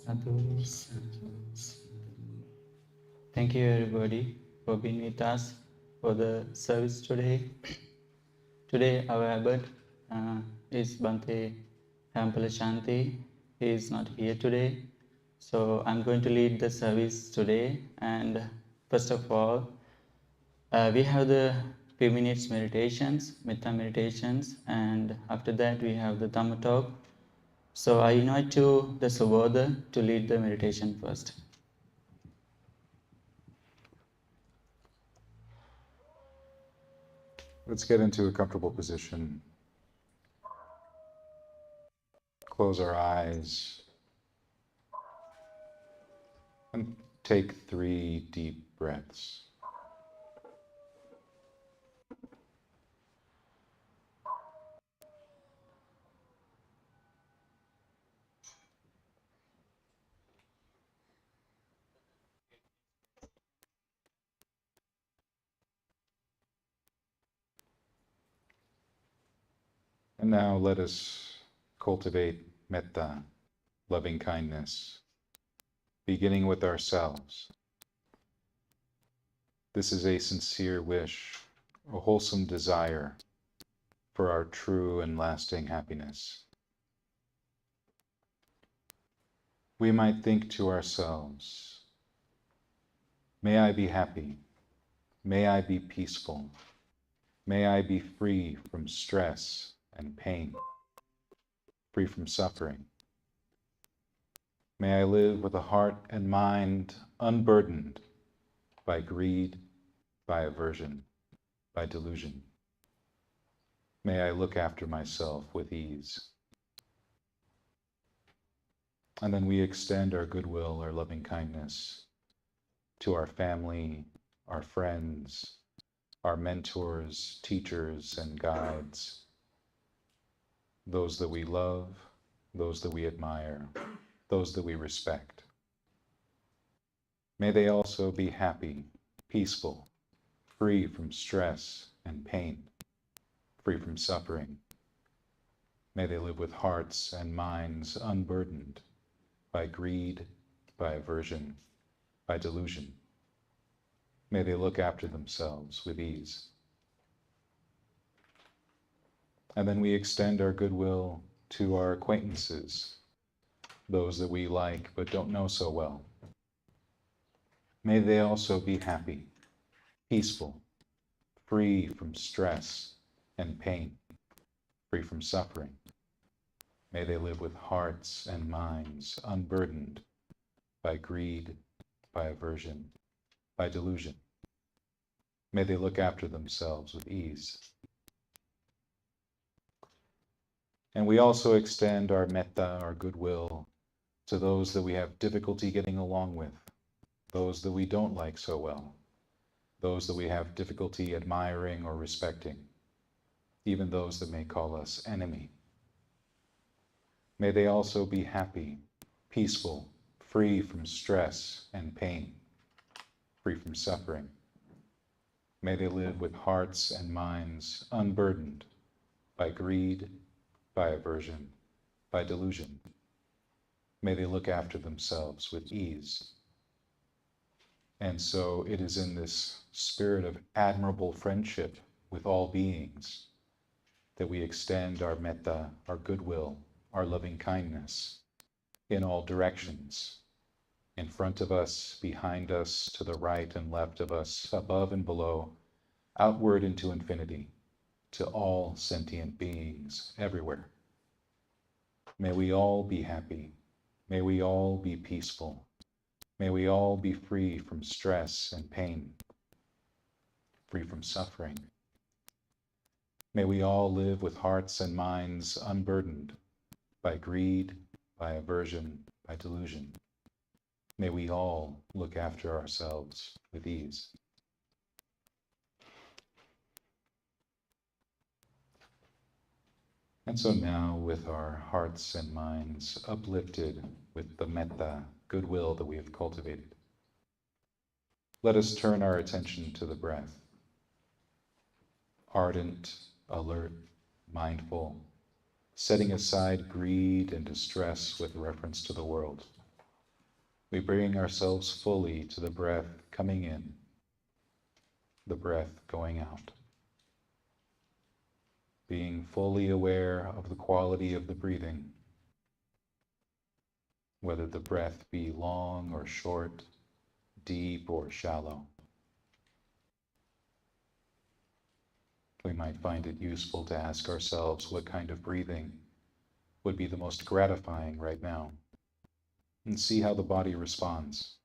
Sadhu, sadhu, sadhu. Thank you everybody for being with us for the service today. Today our abbot is Bhante Kashanti. He is not here today. So I'm going to lead the service today. And first of all, we have the few minutes meditations, metta meditations, and after that we have the Dhamma talk. So I invite you, the Subodha, to lead the meditation first. Let's get into a comfortable position. Close our eyes and take 3 deep breaths. And now let us cultivate metta, loving kindness, beginning with ourselves. This is a sincere wish, a wholesome desire for our true and lasting happiness. We might think to ourselves, may I be happy, may I be peaceful, may I be free from stress and pain, free from suffering. May I live with a heart and mind unburdened by greed, by aversion, by delusion. May I look after myself with ease. And then we extend our goodwill, our loving kindness to our family, our friends, our mentors, teachers, and guides, those that we love, those that we admire, those that we respect. May they also be happy, peaceful, free from stress and pain, free from suffering. May they live with hearts and minds unburdened by greed, by aversion, by delusion. May they look after themselves with ease. And then we extend our goodwill to our acquaintances, those that we like but don't know so well. May they also be happy, peaceful, free from stress and pain, free from suffering. May they live with hearts and minds unburdened by greed, by aversion, by delusion. May they look after themselves with ease. And we also extend our metta, our goodwill, to those that we have difficulty getting along with, those that we don't like so well, those that we have difficulty admiring or respecting, even those that may call us enemy. May they also be happy, peaceful, free from stress and pain, free from suffering. May they live with hearts and minds unburdened by greed, by aversion, by delusion. May they look after themselves with ease. And so it is in this spirit of admirable friendship with all beings that we extend our metta, our goodwill, our loving kindness in all directions, in front of us, behind us, to the right and left of us, above and below, outward into infinity, to all sentient beings everywhere. May we all be happy. May we all be peaceful. May we all be free from stress and pain, free from suffering. May we all live with hearts and minds unburdened by greed, by aversion, by delusion. May we all look after ourselves with ease. And so now, with our hearts and minds uplifted with the metta, goodwill that we have cultivated, let us turn our attention to the breath. Ardent, alert, mindful, setting aside greed and distress with reference to the world. We bring ourselves fully to the breath coming in, the breath going out. Being fully aware of the quality of the breathing, whether the breath be long or short, deep or shallow. We might find it useful to ask ourselves what kind of breathing would be the most gratifying right now, and see how the body responds.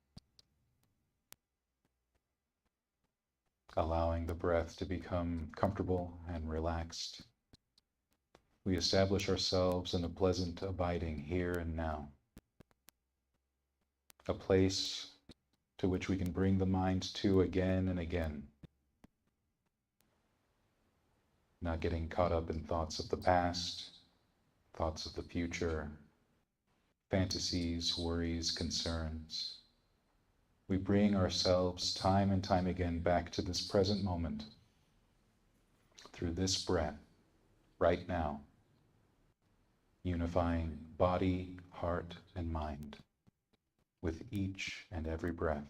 Allowing the breath to become comfortable and relaxed, we establish ourselves in a pleasant abiding here and now, a place to which we can bring the mind to again and again, not getting caught up in thoughts of the past, thoughts of the future, fantasies, worries, concerns. We bring ourselves time and time again back to this present moment through this breath, right now, unifying body, heart, and mind with each and every breath.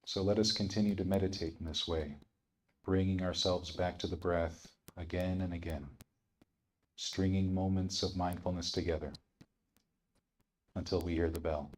So let us continue to meditate in this way, bringing ourselves back to the breath again and again, stringing moments of mindfulness together until we hear the bell.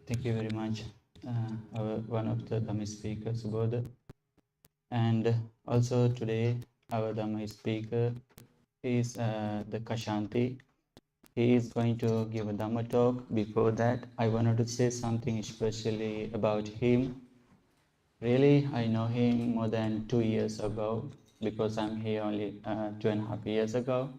Thank you very much, one of the Dhamma speakers, Bodha. And also today, our Dhamma speaker is the Kashanti. He is going to give a Dhamma talk. Before that, I wanted to say something especially about him. Really, I know him more than 2 years ago because I'm here only 2.5 years ago.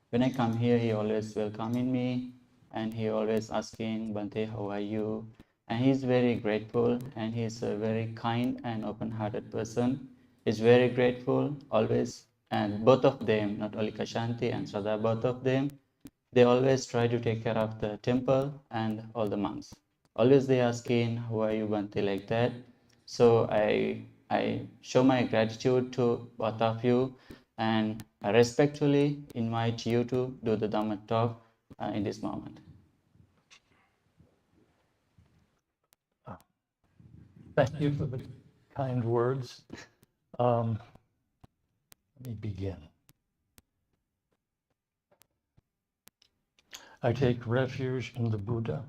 When I come here, he always welcoming me and he always asking, Bante, how are you? And he's very grateful and he's a very kind and open-hearted person. He's very grateful always, and both of them, not only Kashanti and Shraddha, both of them, they always try to take care of the temple and all the monks. Always they asking, how are you, Bante, like that. So I show my gratitude to both of you and I respectfully invite you to do the Dhamma talk in this moment. Thank you for the kind words. Let me begin. I take refuge in the Buddha.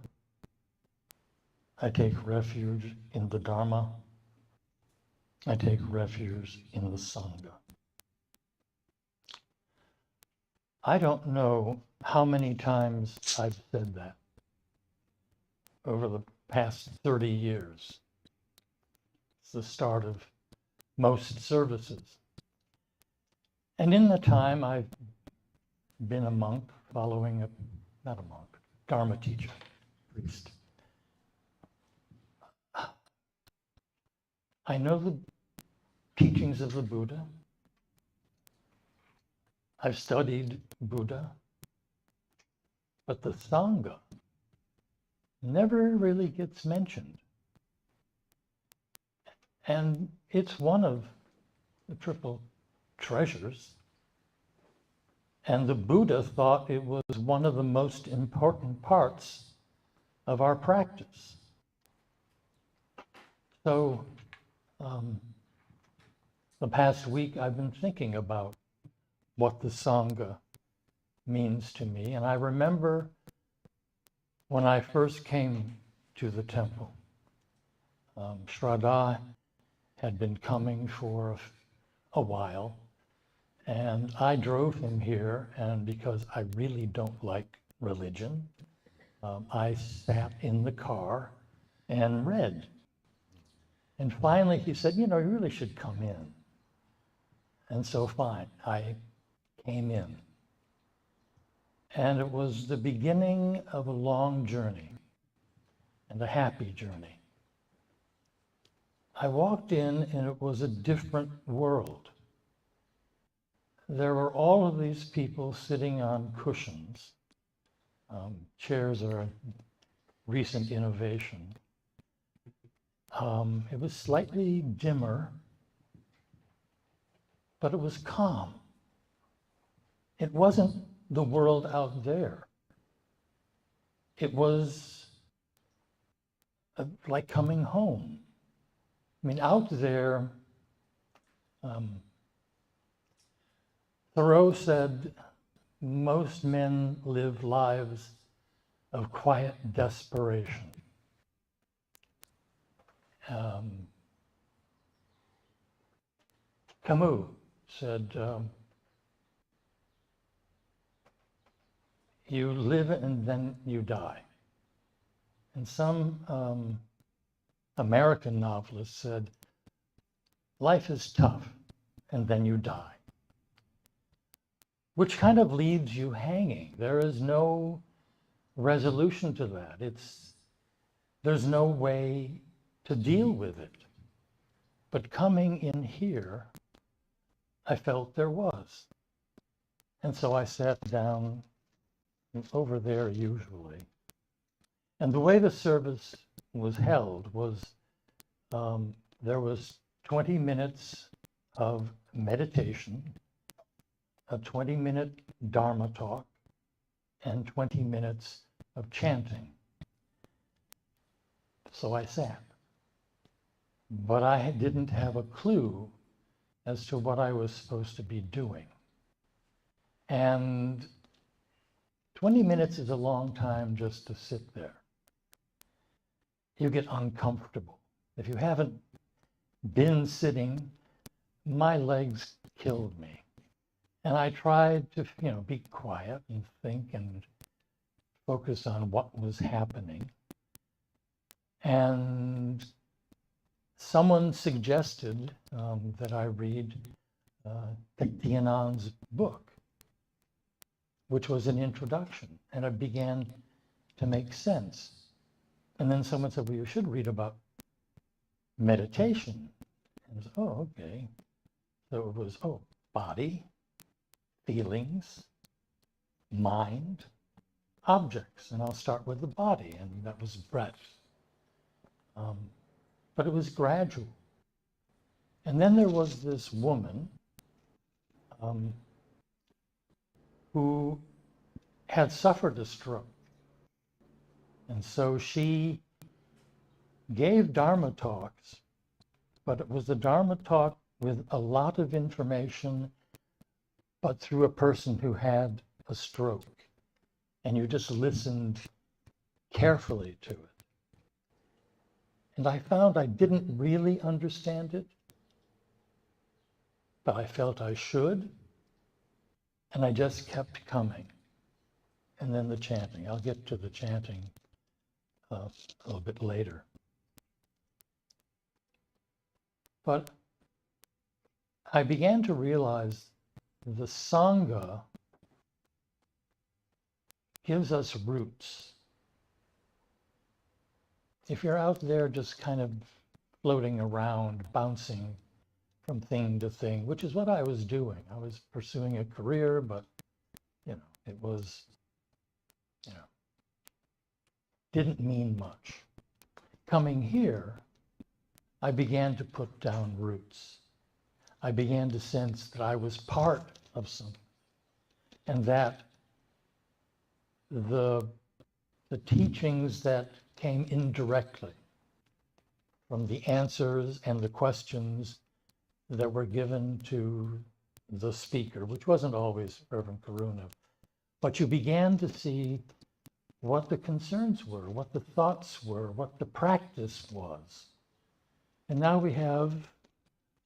I take refuge in the Dharma. I take refuge in the Sangha. I don't know how many times I've said that over the past 30 years. It's the start of most services. And in the time I've been a monk, following a, not a monk, Dharma teacher, priest. I know the teachings of the Buddha. I've studied Buddha, but the Sangha never really gets mentioned. And it's one of the triple treasures. And the Buddha thought it was one of the most important parts of our practice. So the past week I've been thinking about what the Sangha means to me. And I remember when I first came to the temple, Shraddha had been coming for a while, and I drove him here, and because I really don't like religion, I sat in the car and read. And finally he said, you really should come in. And so fine, I came in. And it was the beginning of a long journey and a happy journey. I walked in and it was a different world. There were all of these people sitting on cushions. Chairs are a recent innovation. It was slightly dimmer, but it was calm. It wasn't the world out there. It was like coming home. I mean, out there, Thoreau said, most men live lives of quiet desperation. Camus said, you live and then you die. And some American novelist said, life is tough and then you die. Which kind of leaves you hanging. There is no resolution to that. There's no way to deal with it. But coming in here, I felt there was. And so I sat down over there usually. And the way the service was held was there was 20 minutes of meditation, a 20-minute Dharma talk, and 20 minutes of chanting. So I sat. But I didn't have a clue as to what I was supposed to be doing. And 20 minutes is a long time just to sit there. You get uncomfortable. If you haven't been sitting, my legs killed me. And I tried to, be quiet and think and focus on what was happening. And someone suggested that I read Thich Annan's book, which was an introduction, and it began to make sense. And then someone said, well, you should read about meditation. And I was, oh, okay. So it was, body, feelings, mind, objects. And I'll start with the body, and that was breath. But it was gradual. And then there was this woman who had suffered a stroke. And so she gave Dharma talks, but it was a Dharma talk with a lot of information, but through a person who had a stroke. And you just listened carefully to it. And I found I didn't really understand it, but I felt I should. And I just kept coming. And then the chanting. I'll get to the chanting a little bit later. But I began to realize the Sangha gives us roots. If you're out there just kind of floating around, bouncing from thing to thing, which is what I was doing. I was pursuing a career, but, it was, didn't mean much. Coming here, I began to put down roots. I began to sense that I was part of something, and that the teachings that came indirectly from the answers and the questions that were given to the speaker, which wasn't always Reverend Karuna, but you began to see what the concerns were, what the thoughts were, what the practice was. And now we have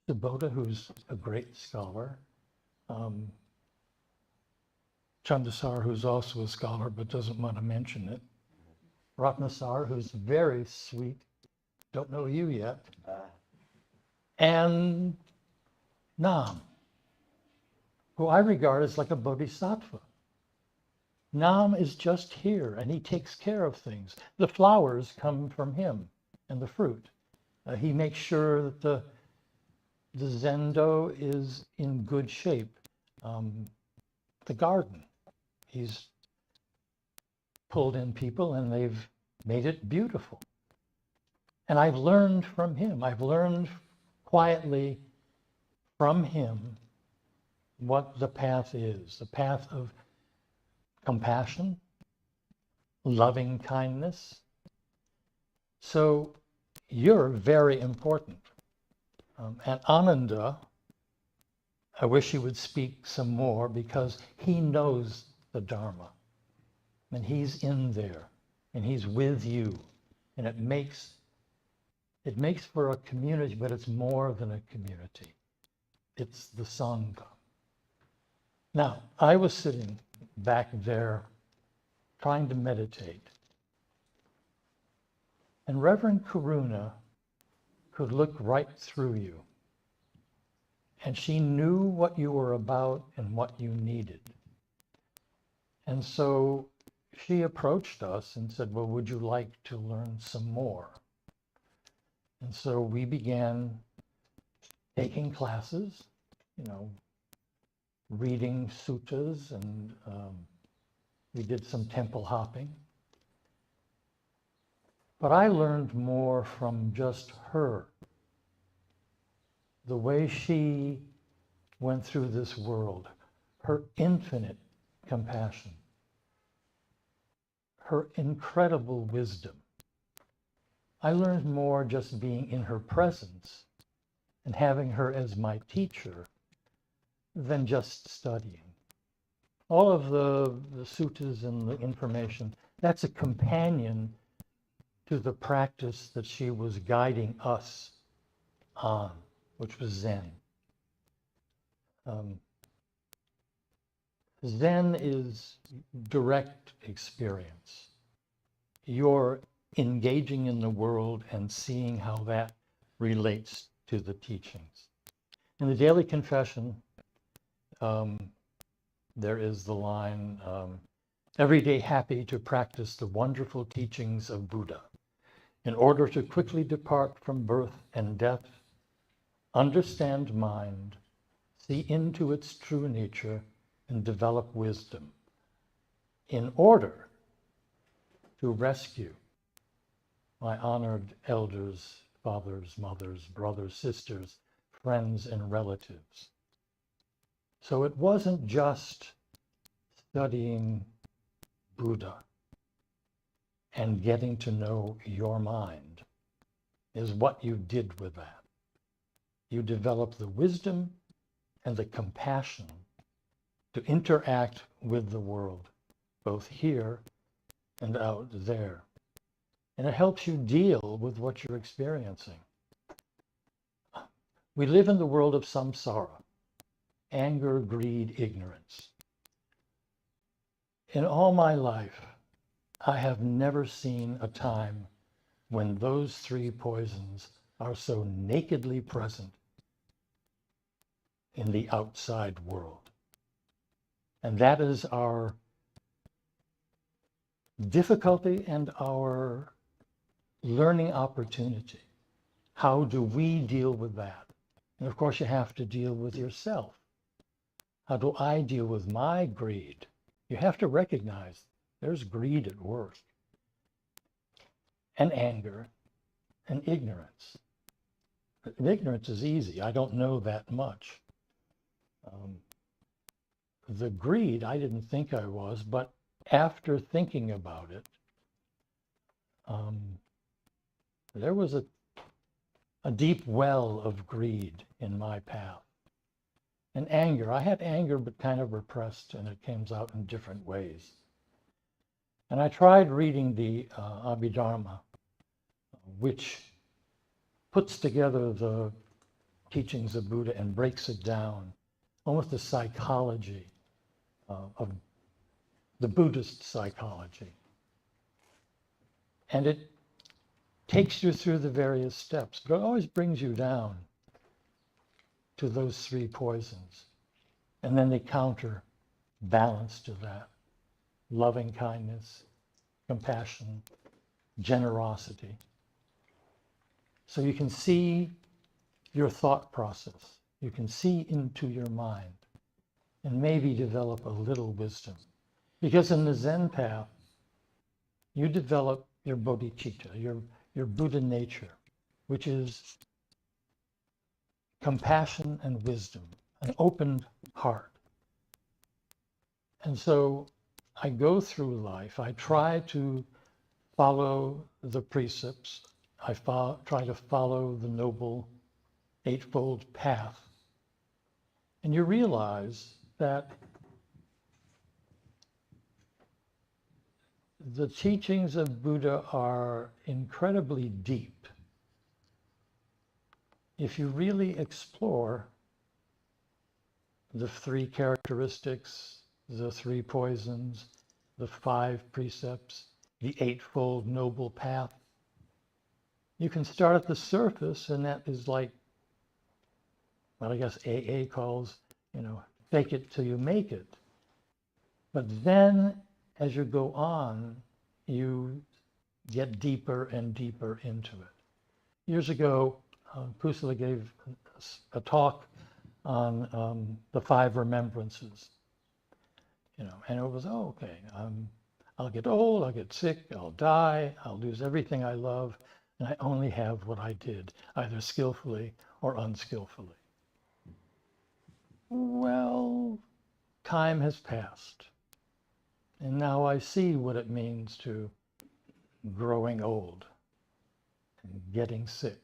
Subodha, who's a great scholar, Chandasar, who's also a scholar but doesn't want to mention it, Ratnasar, who's very sweet, don't know you yet, and Nam, who I regard as like a bodhisattva. Nam is just here, and he takes care of things. The flowers come from him, and the fruit. He makes sure that the zendo is in good shape. The garden, he's pulled in people, and they've made it beautiful. And I've learned from him. I've learned quietly from him what the path is, the path of compassion, loving kindness. So you're very important. And Ananda, I wish he would speak some more, because he knows the Dharma. And he's in there, and he's with you. And it makes for a community, but it's more than a community. It's the Sangha. Now, I was sitting back there trying to meditate. And Reverend Karuna could look right through you. And she knew what you were about and what you needed. And so she approached us and said, well, would you like to learn some more? And so we began taking classes, reading suttas, and we did some temple hopping. But I learned more from just her. The way she went through this world, her infinite compassion, her incredible wisdom. I learned more just being in her presence and having her as my teacher than just studying. all of the suttas and the information, that's a companion to the practice that she was guiding us on, which was Zen. Zen is direct experience. You're engaging in the world and seeing how that relates to the teachings. In the Daily Confession, there is the line, every day happy to practice the wonderful teachings of Buddha in order to quickly depart from birth and death, understand mind, see into its true nature, and develop wisdom in order to rescue my honored elders, fathers, mothers, brothers, sisters, friends, and relatives. So it wasn't just studying Buddha and getting to know your mind is what you did with that. You developed the wisdom and the compassion to interact with the world, both here and out there. And it helps you deal with what you're experiencing. We live in the world of samsara, anger, greed, ignorance. In all my life, I have never seen a time when those three poisons are so nakedly present in the outside world. And that is our difficulty and our learning opportunity. How do we deal with that? And of course, you have to deal with yourself. How do I deal with my greed? You have to recognize there's greed at work, and anger, and ignorance. Ignorance is easy. I don't know that much. The greed, I didn't think I was, but after thinking about it, there was a deep well of greed in my path. And anger, I had anger, but kind of repressed, and it comes out in different ways. And I tried reading the Abhidharma, which puts together the teachings of Buddha and breaks it down, almost the psychology of the Buddhist psychology. And it takes you through the various steps, but it always brings you down to those three poisons. And then they counterbalance to that: loving kindness, compassion, generosity. So you can see your thought process. You can see into your mind and maybe develop a little wisdom. Because in the Zen path, you develop your bodhicitta, your Buddha nature, which is compassion and wisdom, an open heart. And so I go through life, I try to follow the precepts, I try to follow the Noble Eightfold Path. And you realize that the teachings of Buddha are incredibly deep if you really explore the three characteristics, the three poisons, the five precepts, the Eightfold Noble Path. You can start at the surface, and that is like what I guess AA calls, fake it till you make it. But then as you go on, you get deeper and deeper into it. Years ago, Kusala gave a talk on the five remembrances, and it was, okay, I'll get old, I'll get sick, I'll die, I'll lose everything I love, and I only have what I did, either skillfully or unskillfully. Well, time has passed, and now I see what it means to growing old and getting sick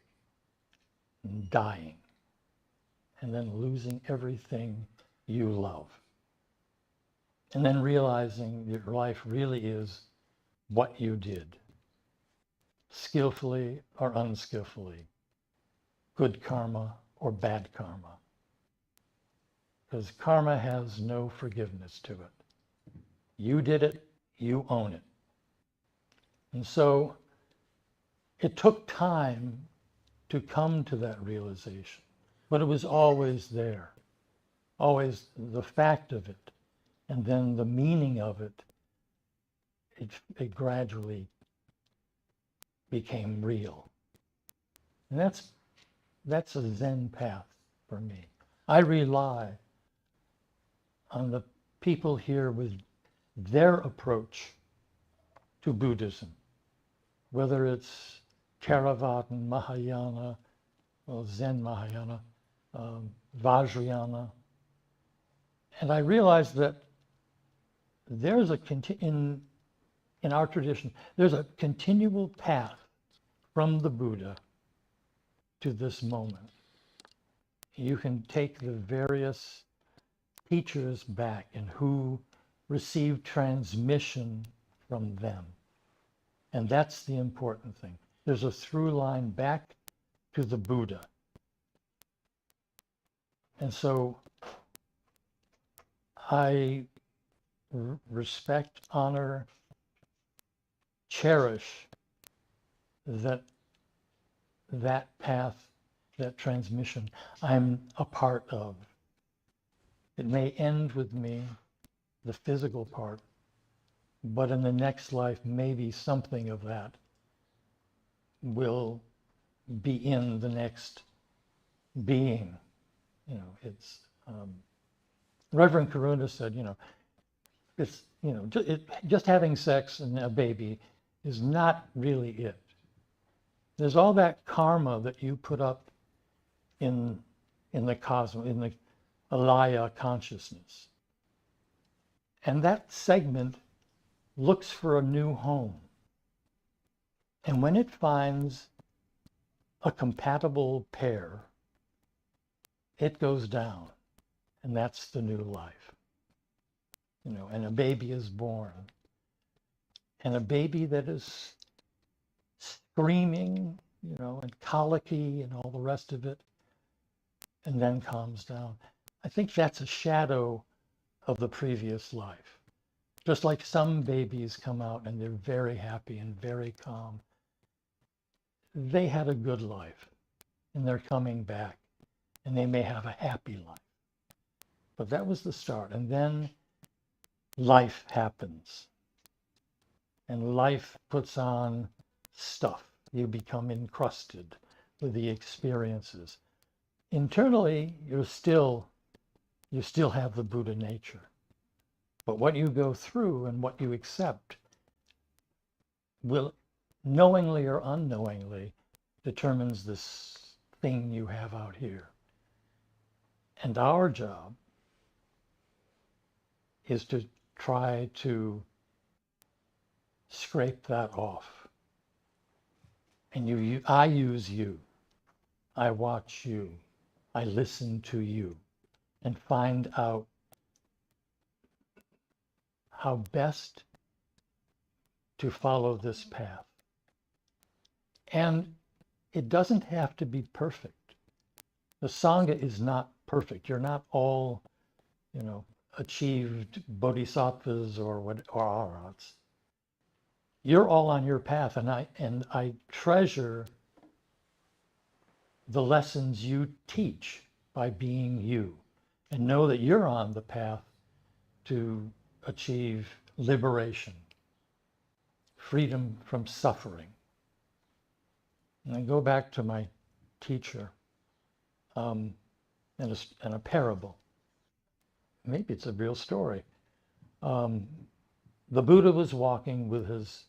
and dying and then losing everything you love. and then realizing your life really is what you did, skillfully or unskillfully, good karma or bad karma. Because karma has no forgiveness to it. You did it, you own it. And so it took time to come to that realization, but it was always there, always the fact of it, and then the meaning of it, it gradually became real. And that's a Zen path for me. I rely on the people here with their approach to Buddhism, whether it's Theravada, Mahayana, or Zen Mahayana, Vajrayana. And I realized that there's in our tradition, there's a continual path from the Buddha to this moment. You can take the various teachers back and who received transmission from them. And that's the important thing. There's a through line back to the Buddha. And so I respect, honor, cherish that path, that transmission I'm a part of. It may end with me, the physical part, but in the next life, maybe something of that will be in the next being. You know, it's Reverend Karuna said, it's just having sex and a baby is not really it. There's all that karma that you put up in the cosmos, in the alaya consciousness. And that segment looks for a new home. And when it finds a compatible pair, it goes down. And that's the new life. And a baby is born. And a baby that is screaming, and colicky and all the rest of it, and then calms down. I think that's a shadow of the previous life. Just like some babies come out and they're very happy and very calm. They had a good life and they're coming back and they may have a happy life. But that was the start. And then life happens. And life puts on stuff. You become encrusted with the experiences. Internally, you still have the Buddha nature. But what you go through and what you accept will, knowingly or unknowingly, determines this thing you have out here. And our job is to try to scrape that off. And I use you. I watch you. I listen to you and find out how best to follow this path. And it doesn't have to be perfect. The Sangha is not perfect. You're not all, achieved bodhisattvas or arhats. You're all on your path, and I treasure the lessons you teach by being you, and know that you're on the path to achieve liberation, freedom from suffering. And I go back to my teacher and a parable. Maybe it's a real story. The Buddha was walking with his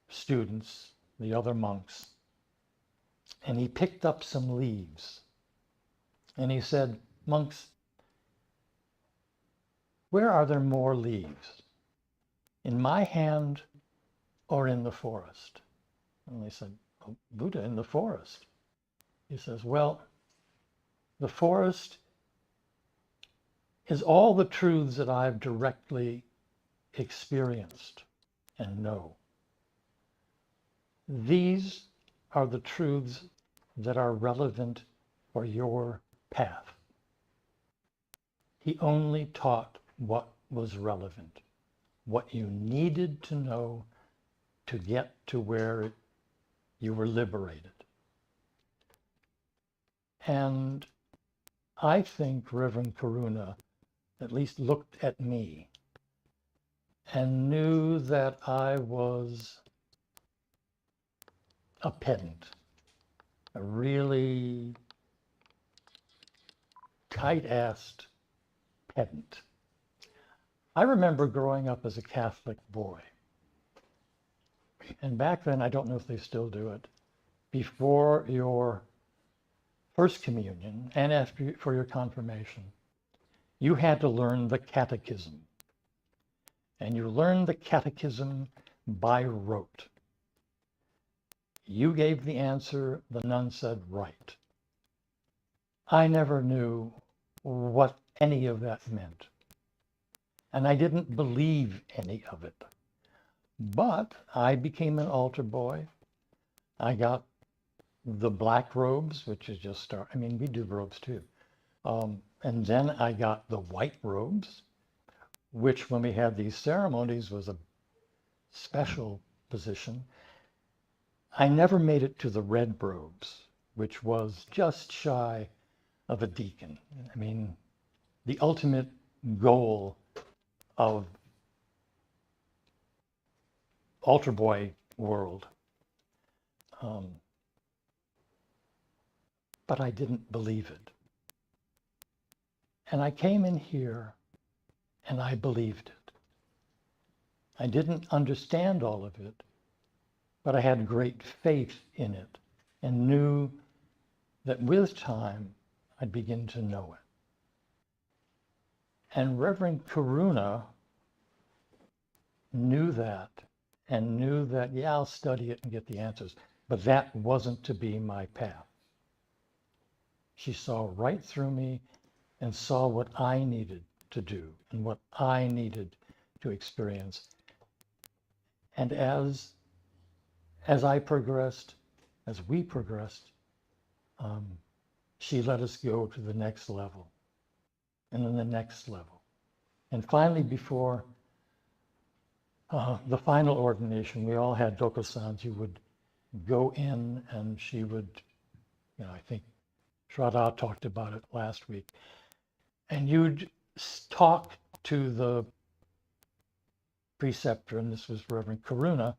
students, the other monks, and he picked up some leaves. And he said, "Monks, where are there more leaves? In my hand or in the forest?" And they said, "Oh, Buddha, in the forest." He says, "Well, the forest is all the truths that I've directly experienced and know. These are the truths that are relevant for your path. He only taught what was relevant, what you needed to know to get to where you were liberated. And I think Reverend Karuna at least looked at me and knew that I was a pedant, a really tight-assed pedant. I remember growing up as a Catholic boy. And back then, I don't know if they still do it, before your first communion and after for your confirmation, you had to learn the catechism. And you learned the catechism by rote. You gave the answer, the nun said, right. I never knew what any of that meant. And I didn't believe any of it. But I became an altar boy. I got the black robes, which is just we do robes too. And then I got the white robes, which when we had these ceremonies was a special position. I never made it to the red robes, which was just shy of a deacon. I mean, the ultimate goal of altar boy world. But I didn't believe it. And I came in here and I believed it. I didn't understand all of it, but I had great faith in it and knew that with time I'd begin to know it. And Reverend Karuna knew that and knew that, yeah, I'll study it and get the answers, but that wasn't to be my path. She saw right through me and saw what I needed to do and what I needed to experience. And as I progressed, as we progressed, she let us go to the next level and then the next level. And finally, before the final ordination, we all had Doko-sans who would go in and she would, I think Shraddha talked about it last week, and you'd talk to the preceptor, and this was Reverend Karuna,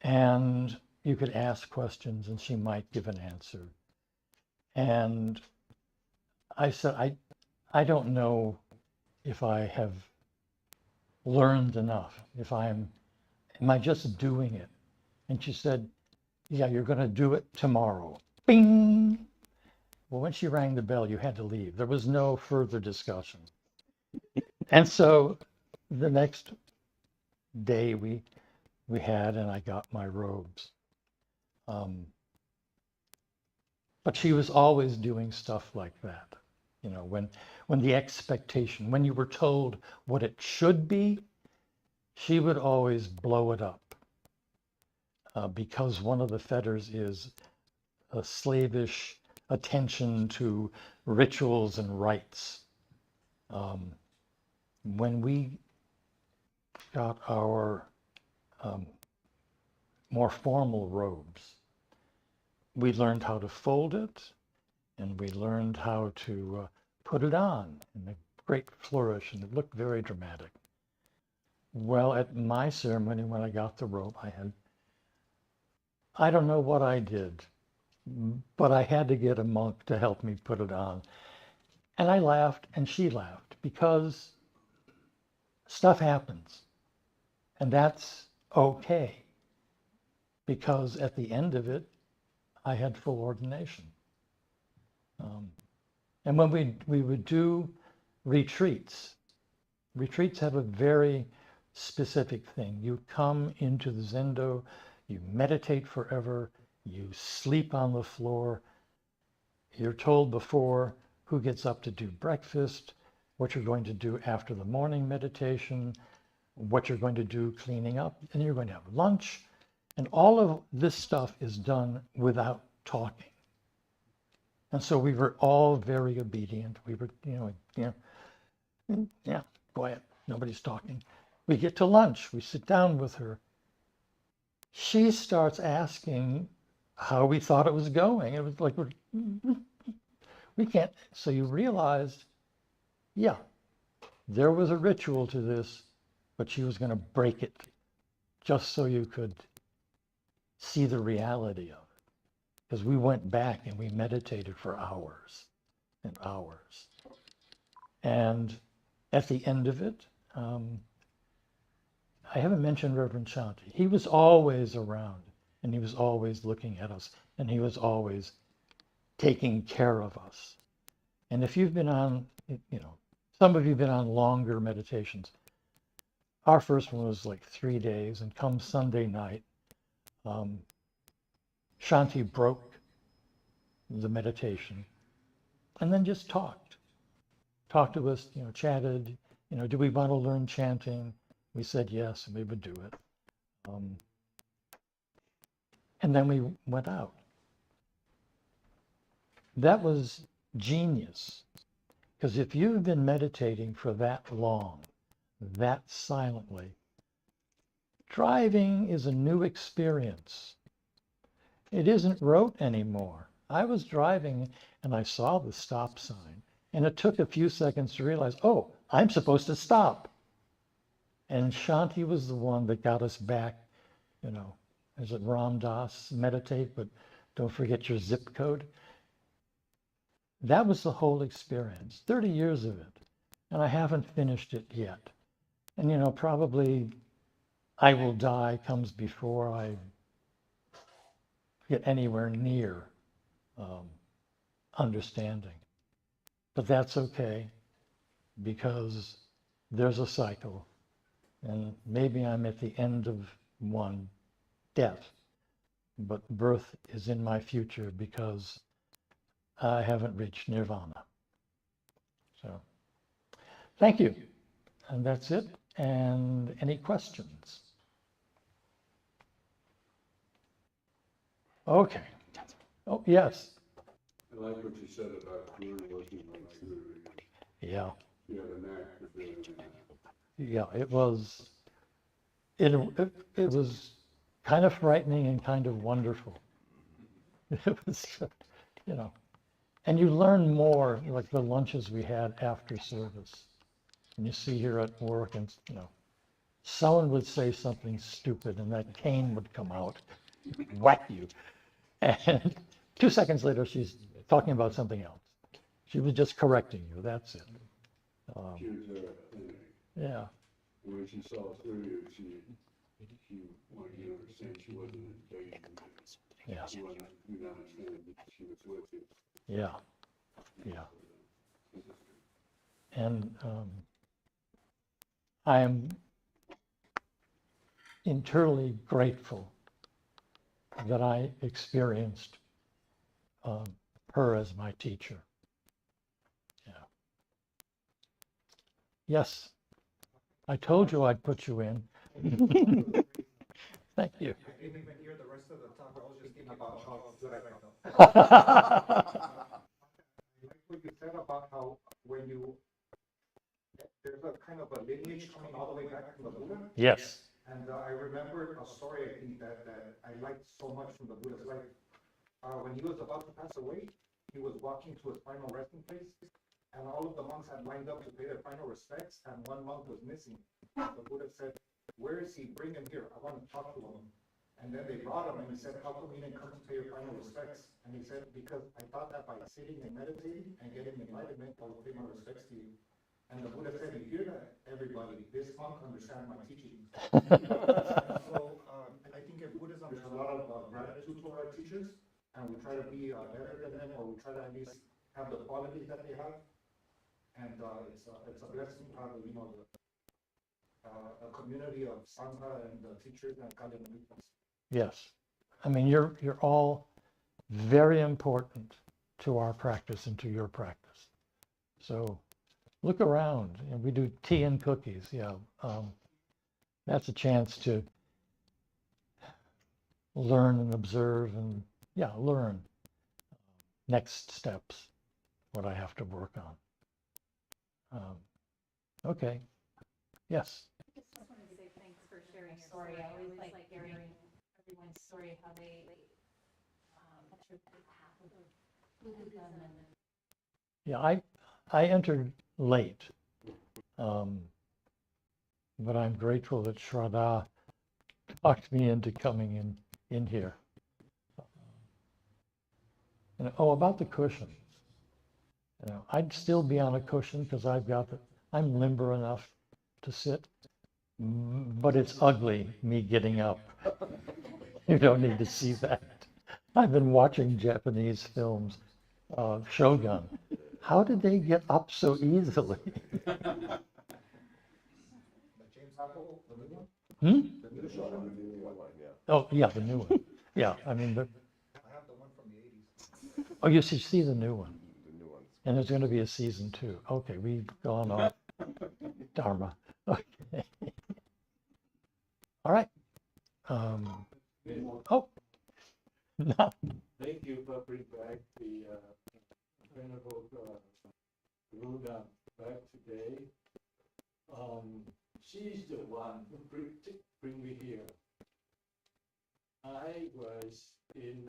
and you could ask questions and she might give an answer. And I said, I don't know if I have learned enough, am I just doing it? And she said, yeah, you're going to do it tomorrow. Bing! Well, when she rang the bell, you had to leave. There was no further discussion. And so the next day we had, and I got my robes. But she was always doing stuff like that. When the expectation, when you were told what it should be, she would always blow it up. Because one of the fetters is a slavish attention to rituals and rites. When we got our more formal robes, we learned how to fold it, and we learned how to put it on in a great flourish, and it looked very dramatic. Well, at my ceremony, when I got the robe, I don't know what I did, but I had to get a monk to help me put it on. And I laughed, and she laughed, because stuff happens. And that's okay, because at the end of it, I had full ordination. And when we would do retreats have a very specific thing. You come into the Zendo, you meditate forever, you sleep on the floor. You're told before who gets up to do breakfast, what you're going to do after the morning meditation, what you're going to do cleaning up, and you're going to have lunch. And all of this stuff is done without talking. And so we were all very obedient. We were, yeah, quiet. Nobody's talking. We get to lunch. We sit down with her. She starts asking how we thought it was going. It was like, we can't. So you realized, yeah, there was a ritual to this, but she was going to break it just so you could see the reality of it. Because we went back and we meditated for hours and hours. And at the end of it, I haven't mentioned Reverend Shanti. He was always around, and he was always looking at us, and he was always taking care of us. And if you've been on, some of you have been on longer meditations. Our first one was like 3 days, and come Sunday night, Shanti broke the meditation and then just talked to us, chatted, do we want to learn chanting? We said yes, and we would do it. And then we went out. That was genius, because if you've been meditating for that long, that silently, driving is a new experience. It isn't rote anymore. I was driving and I saw the stop sign, and it took a few seconds to realize, oh, I'm supposed to stop. And Shanti was the one that got us back, is it Ram Dass, meditate, but don't forget your zip code. That was the whole experience, 30 years of it, and I haven't finished it yet. And probably I will die comes before I get anywhere near understanding. But that's okay, because there's a cycle, and maybe I'm at the end of one, death, but birth is in my future because I haven't reached nirvana. So thank you. And that's it. And any questions? Okay. Oh, yes. I like what you said about Guru wasn't like Guru. Yeah. You had a knack for doing that. Yeah, it was kind of frightening and kind of wonderful. It was, and you learn more, like the lunches we had after service. And you see here at work, and someone would say something stupid, and that cane would come out, whack you. And 2 seconds later, she's talking about something else. She was just correcting you. That's it. She was clinic. Yeah. And when she saw us earlier, she wanted you to understand she wasn't engaged in it. Yeah. She wasn't, you didn't understand that she was with you. Yeah. Yeah. And I am internally grateful that I experienced her as my teacher. Yeah. Yes. I told you I'd put you in. Thank you. I didn't even hear the rest of the talk. I was just thinking about how good I felt. I like what you said about how when there's a kind of a lineage coming all the way back from the Buddha. Yes. And I remember a story, I think, that I liked so much from the Buddha's life. When he was about to pass away, he was walking to his final resting place, and all of the monks had lined up to pay their final respects, and one monk was missing. The Buddha said, "Where is he? Bring him here. I want to talk to him." And then they brought him, and he said, "How come you didn't come to pay your final respects?" And he said, "Because I thought that by sitting and meditating and getting enlightenment, I would pay my respects to you." And the Buddha said, "You hear that, everybody? This monk understands my teaching." So I think in Buddhism, there's a lot of gratitude to our teachers, and we try to be better than them, or we try to at least have the qualities that they have. And it's a blessing to have, a community of Sangha and teachers and Kalyanamittas. Yes. I mean, you're all very important to our practice and to your practice. So look around. And we do tea and cookies. Yeah, that's a chance to learn and observe and learn next steps, what I have to work on. Okay. Yes. I just wanted to say thanks for sharing your story. I always like hearing everyone's story, how they entered the path of Buddhism. And Yeah, I entered late, but I'm grateful that Shraddha talked me into coming in here. And, about the cushions. I'd still be on a cushion because I'm limber enough to sit, but it's ugly, me getting up. You don't need to see that. I've been watching Japanese films, Shogun. How did they get up so easily? Hmm? Oh, yeah, the new one. Yeah, I mean, I have the one from the 80s. oh, you should see the new one. And there's going to be a season 2. Okay, we've gone off Dharma. Okay. All right. Oh, no. Thank you for bringing back the Venerable Buddha back today. She's the one who bring me here. I was in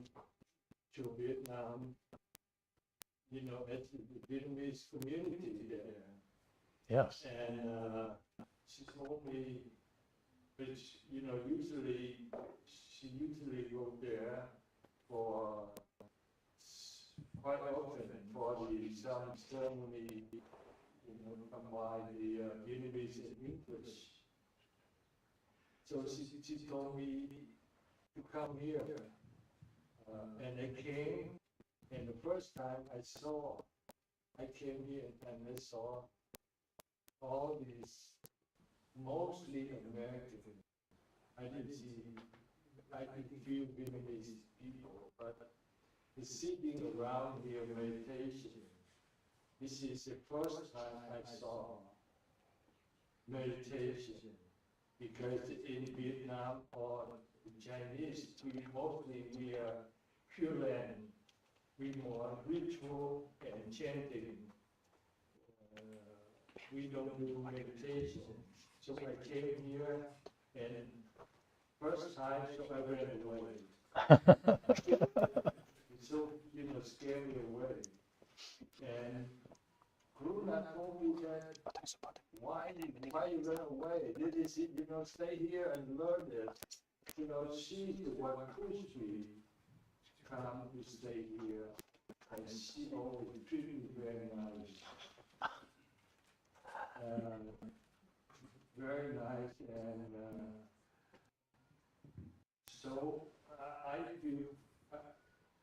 Vietnam, at the Vietnamese community there. Yes. And she told me, which, she usually go there for quite often for some ceremony, combine the Vietnamese and English. So she told me to come here. And I came, and the first time I came here and I saw all these mostly American. I didn't feel Vietnamese people, but the sitting around here meditation. This is the first time I saw meditation, because in Vietnam or Chinese, we are Pure Land. We more ritual and chanting. We don't do meditation. So I came here, and first time, so I ran away. So, scared me away. And Kruna told me that, why you run away? Did you stay here and learn this? She's the one pushed me to come to stay here. And she always treated me very nice. Very nice, and so I feel,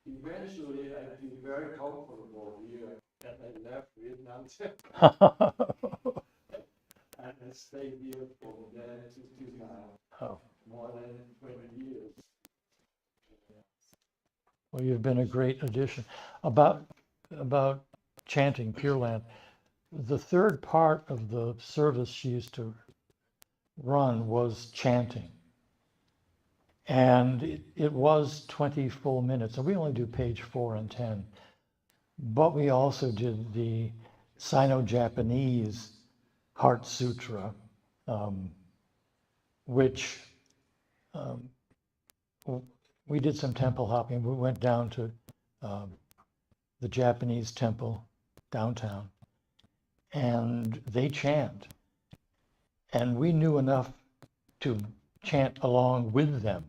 eventually I feel very comfortable here, and I left Vietnam and I stayed here from then to now, more than 20 years. Well, you've been a great addition. About chanting Pure Land, the third part of the service she used to run was chanting. And it was 20 full minutes. And we only do page 4 and 10. But we also did the Sino-Japanese Heart Sutra, which we did some temple hopping. We went down to the Japanese temple downtown, and they chant. And we knew enough to chant along with them.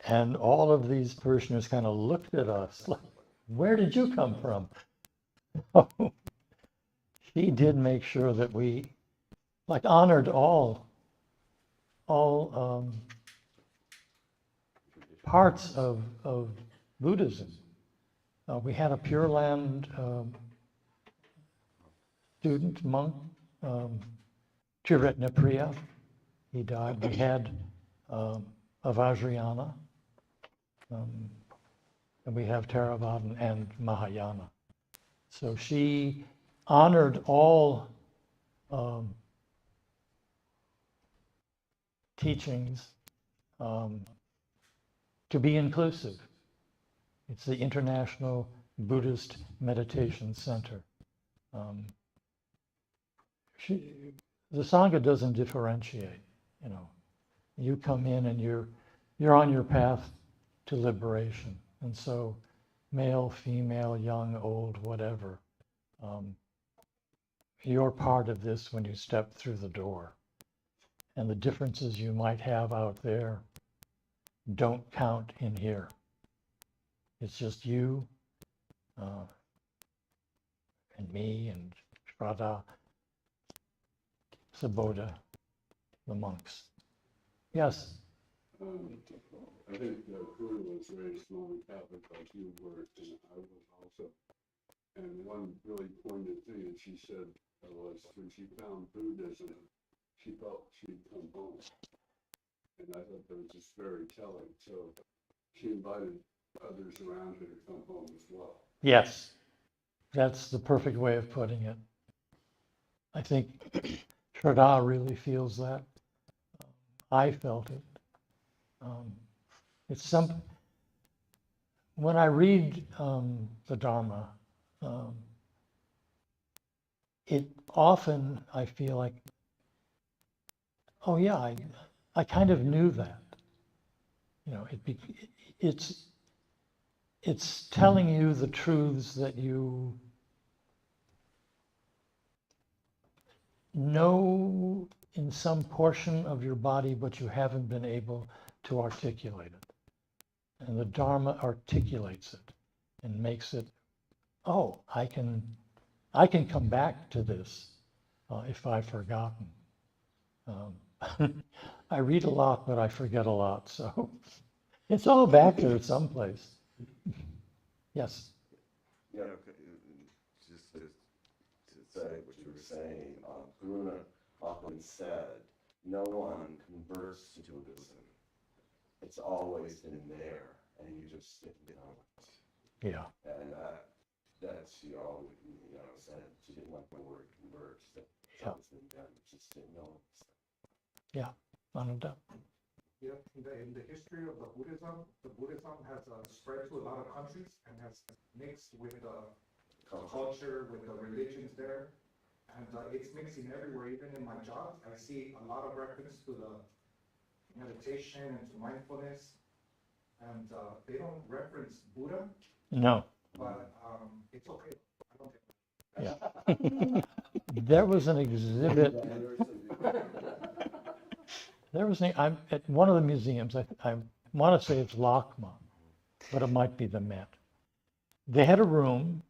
And all of these parishioners kind of looked at us like, where did you come from? She did make sure that we honored all parts of Buddhism. We had a Pure Land student, monk, Triratnapriya. He died. We had a Vajrayana, and we have Theravada and Mahayana. So she honored all um, teachings to be inclusive. It's the International Buddhist Meditation Center. The Sangha doesn't differentiate, you know. You come in and you're on your path to liberation. And so male, female, young, old, whatever, you're part of this when you step through the door. And the differences you might have out there don't count in here. It's just you and me and Shraddha, Sabodha, the monks. Yes? I think Buddha was raised Roman Catholic like you were, and I was also. And one really poignant thing that she said was when she found Buddhism, she felt she'd come home. And I thought that was just very telling. So she invited others around her to come home as well. Yes, that's the perfect way of putting it. I think Shraddha really feels that. I felt it. It's when I read the Dhamma, it often I feel like, oh yeah, I kind of knew that. You know, it's telling you the truths that you know in some portion of your body, but you haven't been able to articulate it. And the Dharma articulates it and makes it, oh, I can come back to this if I've forgotten. I read a lot, but I forget a lot, so it's all back there someplace. Yes? Yeah, just to say what you were saying, Karuna often said, no one converts to Buddhism. It's always been there, and you just sit down. Yeah. And that she always, said she didn't like the word convert. She said it's Yeah. always been done. Just didn't know. Yeah, no doubt. Yeah, in the history of the Buddhism has spread to a lot of countries and has mixed with the culture, with the religions there. And it's mixing everywhere. Even in my job, I see a lot of reference to the meditation and to mindfulness. And they don't reference Buddha, No. but it's okay. I don't think. Yeah. There was an exhibit. I'm at one of the museums. I want to say it's Lakma, but it might be the Met. They had a room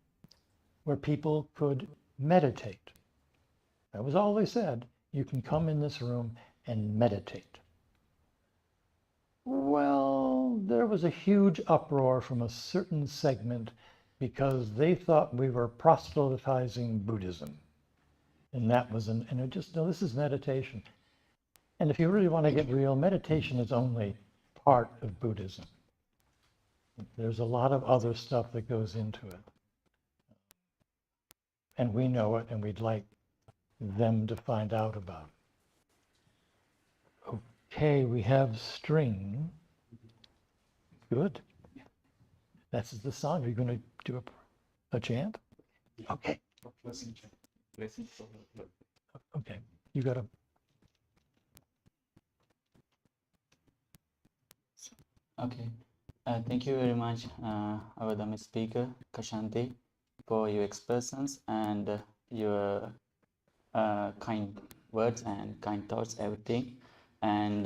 where people could meditate. That was all they said. You can come in this room and meditate. Well, there was a huge uproar from a certain segment because they thought we were proselytizing Buddhism. And that was and it just, no, this is meditation. And if you really want to get real, meditation is only part of Buddhism. There's a lot of other stuff that goes into it. And we know it, and we'd like them to find out about it. Okay, we have string. Good. That's the song. Are you going to do a chant? Okay. Okay, you got to. Okay. Thank you very much, our Dhamma speaker, Kashanti, for your expressions and your kind words and kind thoughts, everything. And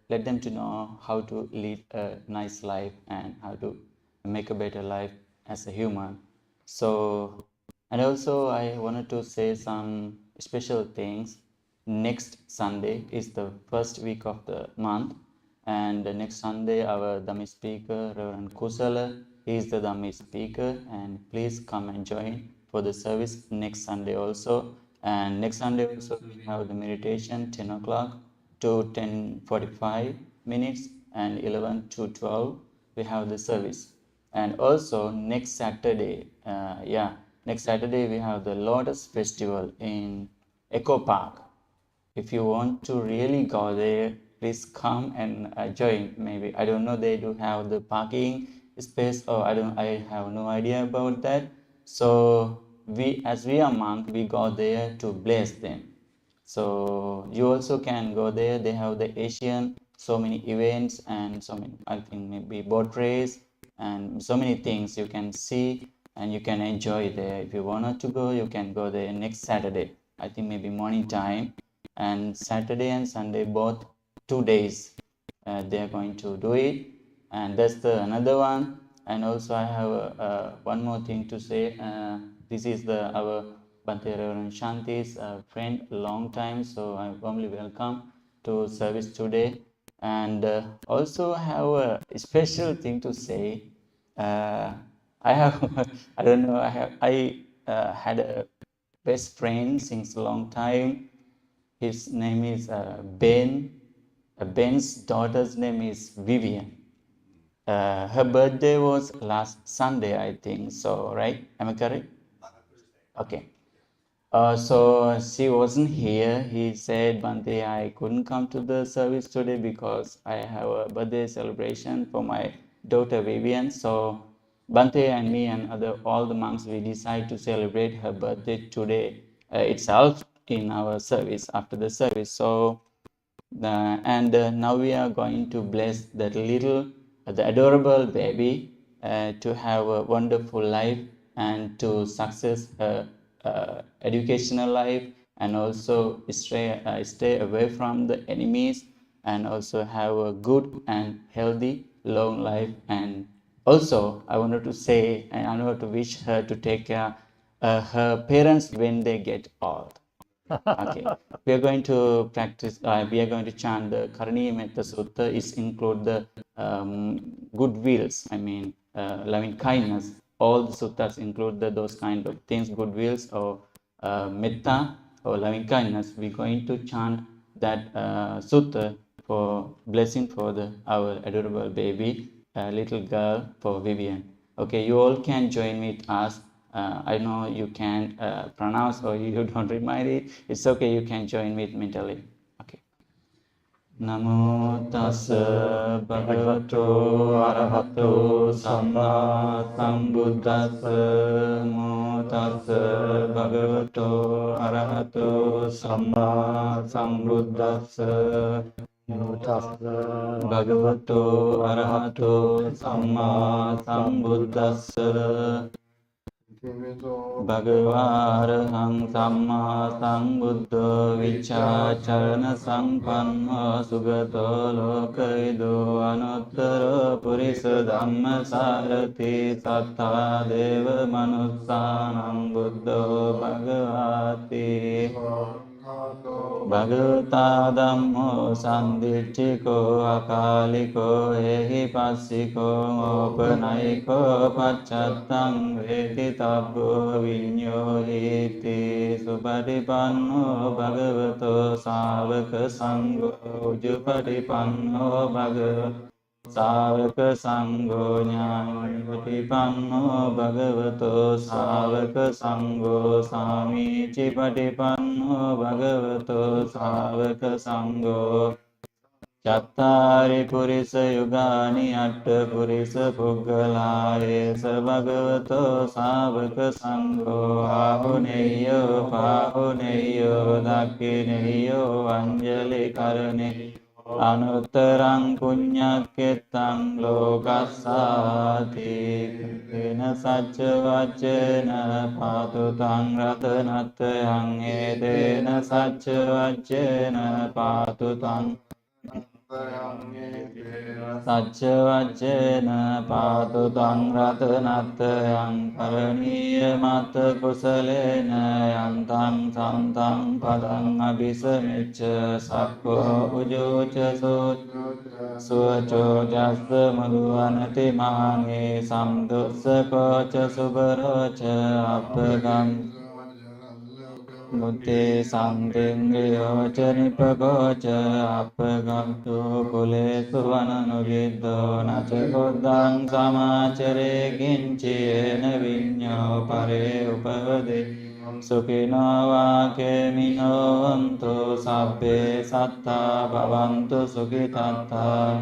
let them to know how to lead a nice life and how to make a better life as a human. So, and also I wanted to say some special things. Next Sunday is the first week of the month. And next Sunday, our Dhamma speaker, Reverend Kusala, he is the Dhamma speaker. And please come and join for the service next Sunday also. And next Sunday also, we have the meditation 10 o'clock to 10:45 minutes, and 11 to 12, we have the service. And also next Saturday, next Saturday we have the Lotus Festival in Echo Park. If you want to really go there, please come and join. Maybe I don't know, they do have the parking space, or I have no idea about that. So as we are monk, we go there to bless them. So you also can go there. They have the Asian, so many events and so many, I think maybe boat race and so many things you can see and you can enjoy there. If you wanted to go, you can go there next Saturday. I think maybe morning time, and Saturday and Sunday both 2 days they are going to do it, and that's the another one. And also I have one more thing to say. This is the our Bhante Reverend Shanti's friend, long time, so I warmly welcome to service today. And also have a special thing to say. I have I don't know, I had a best friend since a long time. His name is Ben. Ben's daughter's name is Vivian. Her birthday was last Sunday, I think. So, right? Am I correct? Okay. So she wasn't here. He said, Bante, I couldn't come to the service today because I have a birthday celebration for my daughter Vivian. So Bante and me and all the monks, we decide to celebrate her birthday today itself in our service, after the service. So and now we are going to bless that little, the adorable baby to have a wonderful life and to success her educational life, and also stay away from the enemies, and also have a good and healthy long life. And also I wanted to say, and I wanted to wish her to take care her parents when they get old. Okay, we are going to practice, we are going to chant the Karaniya Metta Sutta. It include the good wills, I mean, loving kindness. All the suttas include those kind of things, good wills or metta or loving kindness. We're going to chant that sutta for blessing for our adorable baby, little girl, for Vivian. Okay, you all can join with us. I know you can't pronounce or you don't remind it. It's okay, you can join with mentally. Okay. Namo tassa bhagavato arahato samma sambuddhassa. Namo tassa bhagavato arahato samma sambuddhassa. Namo tassa bhagavato arahato samma sambuddhassa. Bhagavārahang samma sambuddho vichācārana sampanno sugato lokaido anuttaro purisa dhamma sārati sattva deva manussānam buddho bhagavāti. Bhagavata Dhammo Sanditthiko Akaliko Ehi Passiko Opanayiko Paccattam Veti Tabbo Vinyo Hiti Supatipanno Bhagavato Sāvaka Sangho Ujupatipanno Bhagavato Sāvaka Sangho Ñāñapatipanno Bhagavato Sāvaka Sangho Sāmīci Patipanno Bhagavato Sāvaka Sangho Cattari Purisa Yugani Atta Purisa Puggala Esa Bhagavato Sāvaka Sangho Ahuneyo Pahuneyo Dakkineyo Anjali Karane Anuttarang punyaketang lokasati kena sacca vaccena patutang ratanatayang edena sacca vaccena patutang sacca vaccena patutang ratanatayang karaniya mata kusalena yantang santang padang abhisamicca sakko ujoca suvaco jassa madhuvanati mange samdussa koca subaraca apagam Mutti Santingriyo Chanipagocha Apagaptu Kulesu Vananugido Nachakodang Samachare Ginchiyena Vinyo Pare Upavade Sukhino Vakemino Antu Sabbe Satta Bhavantu Sukhitatta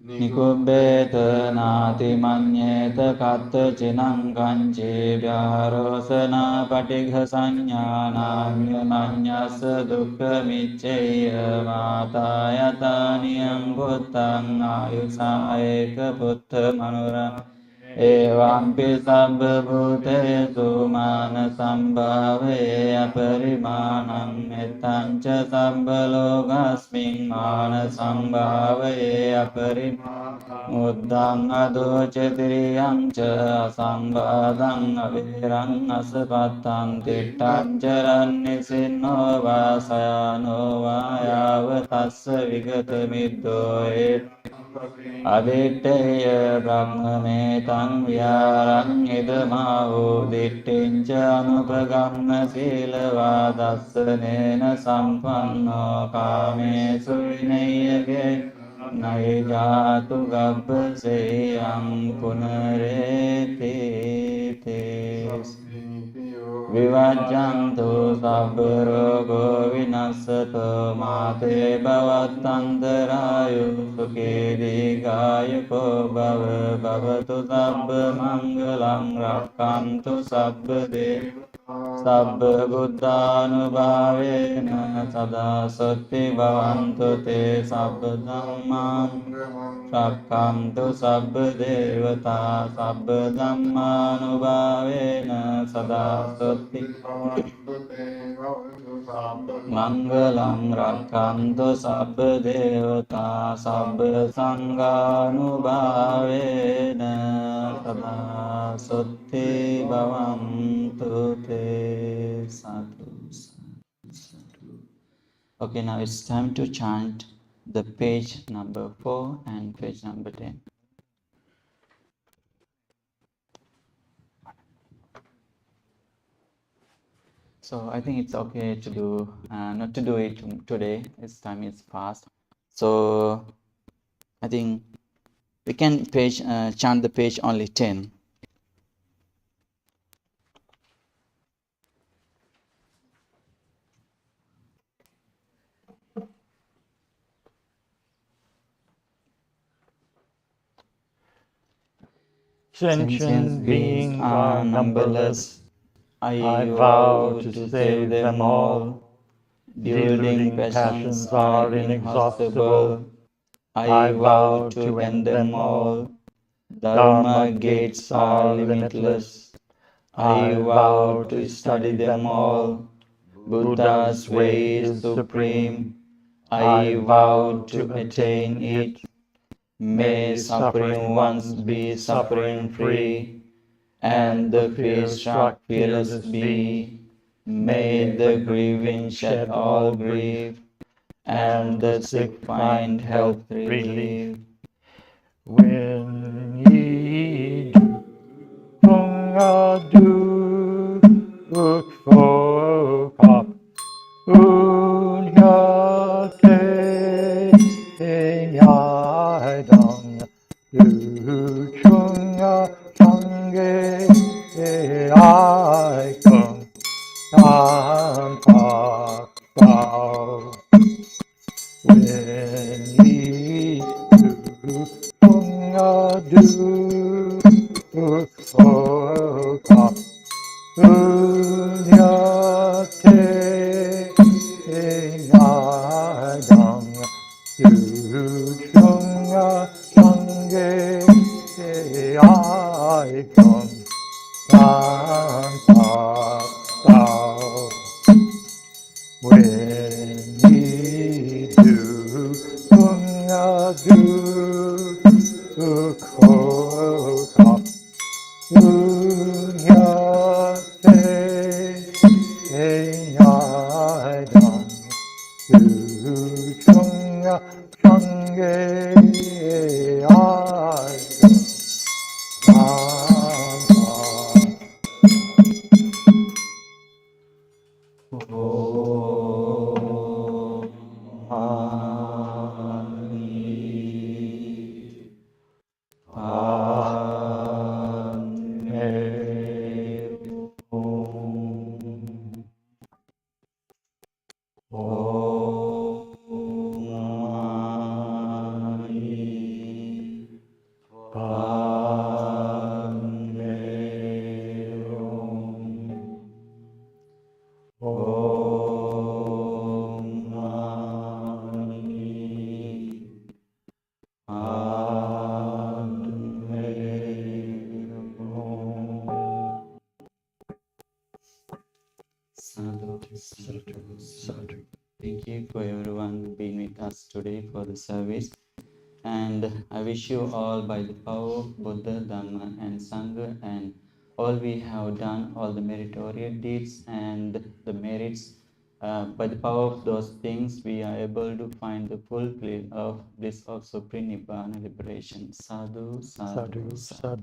Nikubeta nati manyeta katta chinang kanchi vyarosana patigha sanyana nyunanyasa dukkha micceya matayata niyam buddhang ayusa eka buddha manura Evampi sabba bhutesu mana sambhave aparimanam etancha sabba logasmin mana sambhave aparimanam uddhang adochatriyam cha sambhadang avirang asapattam tittam charannisinno vasayano vayavatassa vigatamiddo Aditya Brahmanetam Vyarang Idamahu Dittincha Anupagamma Silavadasanena Sampanno Kamesu Vinayage Naijatu Gabbaseyam Punarete Vivajjantu sabbarogo vinassato mate bhavattantarayu sukhe digayuko bhava bhavatu sabba mangalam rakkantu sabba sabba buddhanubhavena sada sati bhavantu te sabba dhammam rakkantu sabba devata sabba dhammanubhavena sada sati Mangalam rakkantu sabba devata sabba sanghanubhavena sada sutti bhavantu te sadhu. Okay, now it's time to chant the page number 4 and page number 10. So I think it's okay to do, not to do it today. This time is fast. So I think we can chant the page only 10. Sentient beings are numberless. I vow to save them all. Deluding passions are inexhaustible. I vow to end them all. Dharma gates are limitless. I vow to study them all. Buddha's way is supreme. I vow to attain it. May suffering ones be suffering free, and the fear-struck fearless be. May the grieving shed all grief, and the sick find health relief. When ye do look for pop, unyate dong du chunga change ai kong tam pa bao. When ye do look for pop, unyate ai dong du chunga change ai kong tam pa bao. When ye do kop unyate ai dong du chunga change ai kong tam pa. Sadhu, sadhu, sadhu. Thank you for everyone being with us today for the service. And I wish you all by the power of Buddha, Dhamma, and Sangha, and all we have done, all the meritorious deeds and the merits, by the power of those things, we are able to find the full bliss of Supreme Nibbana liberation. Sadhu, sadhu, Sadhu, sadhu. sadhu.